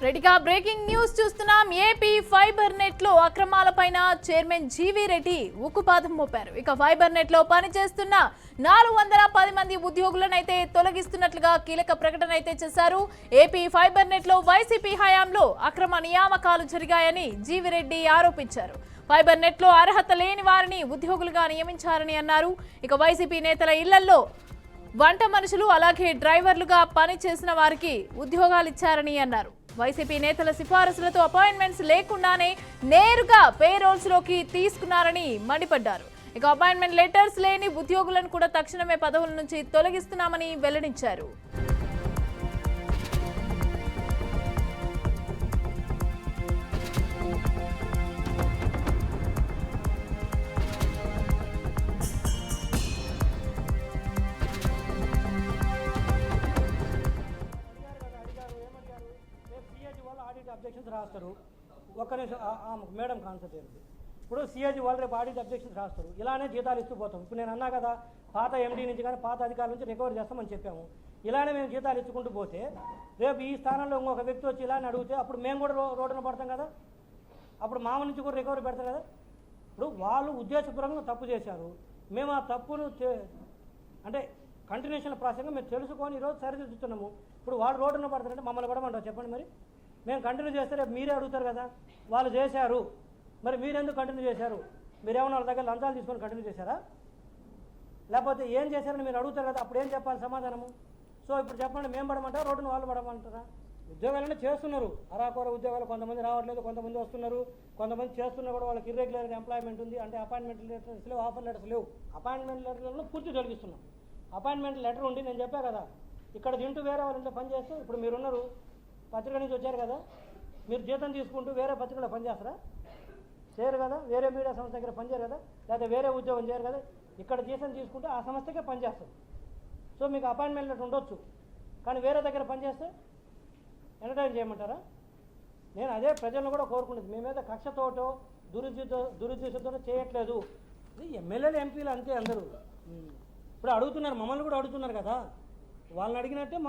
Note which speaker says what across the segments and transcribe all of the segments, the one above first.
Speaker 1: రెడీగా breaking news చూస్తున్నాం. AP fibre net లో అక్రమాలపైన చైర్మన్ జీవీ రెడ్డి ఉక్కుపాదం మోపారు. ఇక ఫైబర్ నెట్ లో పనిచేస్తున్న 410 మంది ఉద్యోగులను అయితే తొలగిస్తున్నట్లుగా కీలక ప్రకటన అయితే చేశారు. ఏపీ ఫైబర్ నెట్ లో వైసీపీ హయాంలో అక్రమ నియామకాలు జరిగాయని జీవీ రెడ్డి ఆరోపించారు. ఫైబర్ నెట్ లో అర్హత లేని వారిని ఉద్యోగులుగా నియమించారని అన్నారు. ఇక వైసీపీ నేతల ఇళ్లలో వంట మనుషులు అలాగే డ్రైవర్లుగా పనిచేసిన వారికి ఉద్యోగాలు ఇచ్చారని అన్నారు. వైసీపీ నేతల సిఫారసులతో అపాయింట్మెంట్స్ లేకుండానే నేరుగా పేరోల్స్ లోకి తీసుకున్నారని మండిపడ్డారు. ఇక అపాయింట్మెంట్ లెటర్స్ లేని ఉద్యోగులను కూడా తక్షణమే పదవుల నుంచి తొలగిస్తున్నామని వెల్లడించారు.
Speaker 2: అబ్జెక్షన్స్ రాస్తారు. ఒక్కనే మేడం కాన్సెప్ట్ ఏంటి? ఇప్పుడు సిఏజీ వాళ్ళు రేపు ఆడిట్ అబ్జెక్షన్స్ రాస్తారు. ఇలానే జీతాలు ఇస్తూ పోతాం. ఇప్పుడు నేను అన్నా కదా, పాత ఎండీ నుంచి కానీ పాత అధికారుల నుంచి రికవర్ చేస్తామని చెప్పాము. ఇలానే మేము జీతాలు ఇచ్చుకుంటూ పోతే రేపు ఈ స్థానంలో ఇంకొక వ్యక్తి వచ్చి ఇలానే అడిగితే అప్పుడు మేము కూడా రోడ్డున పడతాం కదా. అప్పుడు మామ నుంచి కూడా రికవరీ పెడతాం కదా. ఇప్పుడు వాళ్ళు ఉద్దేశపూర్వకంగా తప్పు చేశారు. మేము ఆ తప్పును అంటే కంటిన్యూషన్ ప్రాసెస్గా మేము తెలుసుకొని ఈరోజు సరిదిద్దుతున్నాము. ఇప్పుడు వాళ్ళు రోడ్డున పడతారంటే మమ్మల్ని పడమంటారు చెప్పండి. మరి మేము కంటిన్యూ చేస్తే రేపు మీరే అడుగుతారు కదా, వాళ్ళు చేశారు మరి మీరెందుకు కంటిన్యూ చేశారు? మీరేమన్నా వాళ్ళ దగ్గర లంచాలు తీసుకొని కంటిన్యూ చేశారా? లేకపోతే ఏం చేశారని మీరు అడుగుతారు కదా, అప్పుడు ఏం చెప్పాలి సమాధానము? సో ఇప్పుడు చెప్పండి, మేము పడమంటారా రోడ్డును వాళ్ళు పడమంటారా? ఉద్యోగాలనే చేస్తున్నారు, అరాకొర ఉద్యోగాలు కొంతమంది రావట్లేదు, కొంతమంది వస్తున్నారు, కొంతమంది చేస్తున్నా కూడా వాళ్ళకి ఇర్రెగ్యులర్ ఎంప్లాయ్మెంట్ ఉంది. అంటే అపాయింట్మెంట్ లెటర్స్ లేవు, ఆఫర్ లెటర్స్ లేవు. అపాయింట్మెంట్ లెటర్లను పూర్తి తొలగిస్తున్నాం. అపాయింట్మెంట్ లెటర్ ఉండి నేను చెప్పా కదా, ఇక్కడ తింటూ వేరే వాళ్ళ ఇంట్లో పనిచేస్తూ ఇప్పుడు మీరున్నారు, పత్రిక నుంచి వచ్చారు కదా, మీరు జీతం తీసుకుంటూ వేరే పత్రికలో పనిచేస్తారా? చేయరు కదా. వేరే మీడియా సంస్థ దగ్గర పనిచేయరు కదా, లేకపోతే వేరే ఉద్యోగం చేయరు కదా. ఇక్కడ జీతం తీసుకుంటే ఆ సంస్థకే పనిచేస్తారు. సో మీకు అపాయింట్మెంట్ లెటర్ ఉండొచ్చు, కానీ వేరే దగ్గర పనిచేస్తే ఎంటర్టైన్ చేయమంటారా? నేను అదే ప్రజలను కూడా కోరుకునేది, మేమేదో కక్షతోటో దురుద్దేశంతో చేయట్లేదు. ఇది ఎమ్మెల్యేలు ఎంపీలు అంతే అందరూ. ఇప్పుడు అడుగుతున్నారు, మమ్మల్ని కూడా అడుగుతున్నారు కదా. వాళ్ళని అడిగినట్టే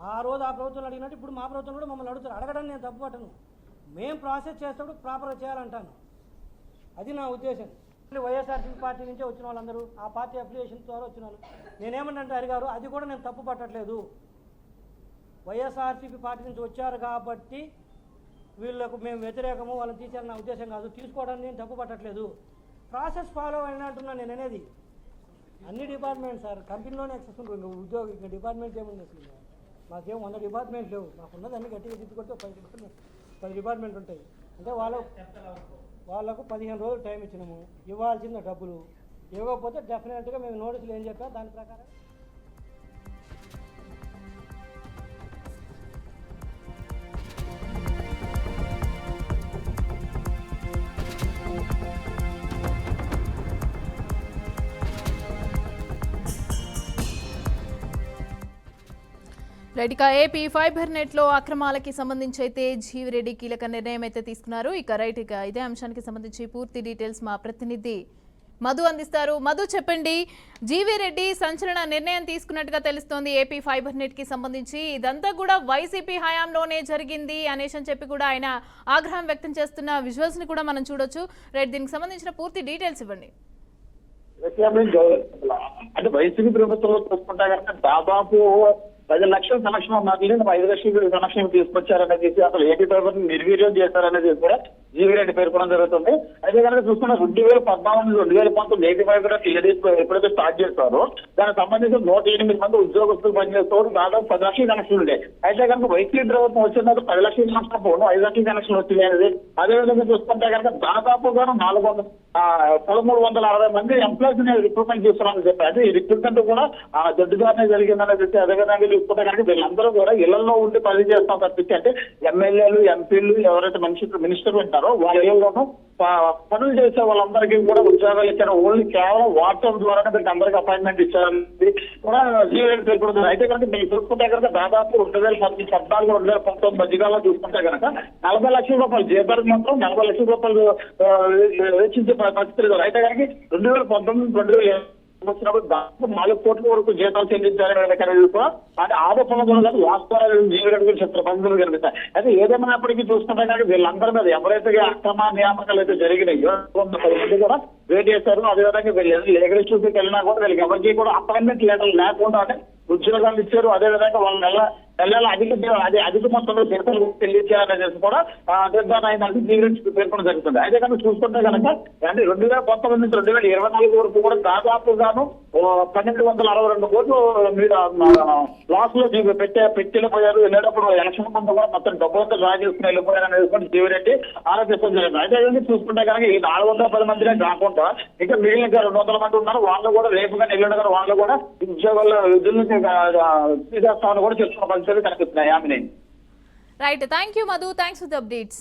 Speaker 2: ఆ రోజు ఆ ప్రభుత్వం అడిగినట్టు ఇప్పుడు మా ప్రభుత్వం కూడా మమ్మల్ని అడుగుతారు. అడగడానికి నేను తప్పు పట్టను, మేము ప్రాసెస్ చేసేటప్పుడు ప్రాపర్గా చేయాలంటాను. అది నా ఉద్దేశం. వైఎస్ఆర్సీపీ పార్టీ నుంచే వచ్చిన వాళ్ళందరూ, ఆ పార్టీ అఫిలియేషన్ ద్వారా వచ్చిన వాళ్ళు. నేనేమంటే అడిగారు, అది కూడా నేను తప్పు పట్టట్లేదు. వైఎస్ఆర్సీపీ పార్టీ నుంచి వచ్చారు కాబట్టి వీళ్ళకు మేము వ్యతిరేకము, వాళ్ళని తీసేయాలని నా ఉద్దేశం కాదు. తీసుకోవడానికి నేను తప్పు పట్టట్లేదు, ప్రాసెస్ ఫాలో అయినా అంటున్నాను నేను అనేది. అన్ని డిపార్ట్మెంట్ సార్ కంపెనీలోనే యాక్సెస్ ఉంటుంది. ఇంకా ఉద్యోగం ఇంకా డిపార్ట్మెంట్ ఏముంది అసలు? మాకేం 100 డిపార్ట్మెంట్ లేవు. మాకున్నది అన్ని గట్టిగా తిట్టుకుంటే 10 డిపార్ట్మెంట్ ఉంటాయి. అంటే వాళ్ళకు 15 రోజులు టైం ఇచ్చినాము, ఇవ్వాల్సిన డబ్బులు ఇవ్వకపోతే డెఫినెట్గా మేము నోటీసులు ఏం చెప్పాం దాని ప్రకారం.
Speaker 1: రైట్, ఇక ఏపీ ఫైబర్ నెట్ లో అక్రమాలకి సంబంధించి అయితే జీవీ రెడ్డి కీలక నిర్ణయం అయితే తీసుకున్నారు. ఇక రైట్, ఇక ఇదే అంశానికి సంబంధించి పూర్తి డీటెయిల్స్ మా ప్రతినిధి మధు అందిస్తారు. మధు, చెప్పండి, జీవీ రెడ్డి సంచలన నిర్ణయం తీసుకున్నట్టుగా తెలుస్తోంది ఏపీ ఫైబర్ నెట్ కి సంబంధించి. ఇదంతా కూడా వైసీపీ హయాంలోనే జరిగింది అనేసి అని చెప్పి కూడా ఆయన ఆగ్రహం వ్యక్తం చేస్తున్న విజువల్స్ ని కూడా మనం చూడొచ్చు. రైట్, దీనికి సంబంధించిన పూర్తి డీటెయిల్స్ ఇవ్వండి.
Speaker 3: అంటే వైసీపీ ప్రభుత్వంలో చూసుకుంటా కనుక దాదాపు 10 లక్షల కనెక్షన్ ఉన్నది, 5 లక్షల కనెక్షన్ తీసుకొచ్చారనేది, అసలు ఏపీ ప్రభుత్వం నిర్వీర్యం చేశారనేది కూడా జీవీ రెడ్డి పేర్కొనడం జరుగుతుంది. అయితే కనుక చూసుకున్న 2014, 2019 ఏపీ ఫైబర్ ఎప్పుడైతే స్టార్ట్ చేస్తారో దానికి సంబంధించి 108 మంది ఉద్యోగస్తులు పనిచేస్తారు. దాదాపు 10 లక్షల కనెక్షన్లు ఉంటాయి. అయితే కనుక వైసీపీ ప్రభుత్వం వచ్చిన 10 లక్షల కనెక్షన్ పోను 5 లక్షల కనెక్షన్లు వచ్చినాయి అనేది. అదేవిధంగా చూసుకుంటే కనుక దాదాపుగా 1360 మంది ఎంప్లాయీస్ రిక్రూట్మెంట్ చేస్తున్నారని చెప్పి, అది ఈ రిక్రూట్మెంట్ కూడా దొడ్డుగానే జరిగిందని చెప్పి, అదేవిధంగా చూసుకుంటే కనుక వీళ్ళందరూ కూడా ఇళ్లలో ఉండి పని చేస్తాం తప్పించి, అంటే ఎమ్మెల్యేలు ఎంపీలు ఎవరైతే మినిస్టర్ ఉంటారో వాళ్ళ ఇళ్లలోనూ పనులు చేసే వాళ్ళందరికీ కూడా ఉద్యోగాలు ఇచ్చారు. ఓన్లీ కేవలం వాట్సాప్ ద్వారానే మీకు అందరికీ అపాయింట్మెంట్ ఇచ్చారని కూడా జీవీ రెడ్డి పేర్కొంటుంది. అయితే కనుక మీరు చూసుకుంటే కనుక దాదాపు 2014, 2019 మధ్యకాలంలో చూసుకుంటే కనుక 40 లక్షల రూపాయలు జేబర్కి మాత్రం 40 లక్షల రూపాయలు వెచ్చించే పరిస్థితి లేదు. అయితే కనుక 2019, వచ్చినప్పుడు దాదాపు 4 కోట్ల వరకు జీతాలు చెల్లించారని కూడా అంటే ఆరోపణలు కూడా కాదు, వాస్తవాలు జీవిరెడ్డి గురించి చెప్తారు బంధువులు కనిపిస్తాయి. అయితే ఏదేమైనప్పటికీ చూసుకుంటే కానీ వీళ్ళందరి మీద ఎవరైతే అక్రమ నియామకాలు అయితే జరిగినాయో 10 మంది కూడా వెయిట్ చేశారు. అదేవిధంగా వీళ్ళు లీగల్ ఇష్యూస్కి వెళ్ళినా కూడా వీళ్ళకి ఎవరికి కూడా అపాయింట్మెంట్ లెటర్లు లేకుండా ఉద్యోగాలు ఇచ్చారు. అదేవిధంగా వాళ్ళ నెలల అధిక మొత్తంలో జీతాలు చెల్లించారనేది కూడా నిర్ధారణ అయిందంటే జీవిరెడ్డి పేర్కొనడం జరుగుతుంది. అయితే కనుక చూసుకుంటే కనుక అంటే 2019 నుంచి 2024 వరకు కూడా దాదాపుగాను 1262 కోట్లు మీరు లాస్ లో పెట్టిపోయారు. వెళ్ళేటప్పుడు ఎలక్షన్ ముందు కూడా మొత్తం డబ్బులతో డ్రా చేసుకుని వెళ్ళిపోయారు అనేది కూడా జీవిరెడ్డి ఆరోపిస్తాం జరిగింది. అయితే చూసుకుంటే కనుక ఈ 410 మందినే కాకుండా ఇంకా మిగిలిన 200 మంది ఉన్నారు. వాళ్ళు కూడా రేపు కానీ ఎల్లుండి కానీ వాళ్ళు కూడా ఉద్యోగాల్లో విధుల నుంచి తీసేస్తామని కూడా చెప్తున్న పరిస్థితులు కనిపిస్తున్నాయి. ఆమె
Speaker 1: right, thank you Madhu, thanks for the updates.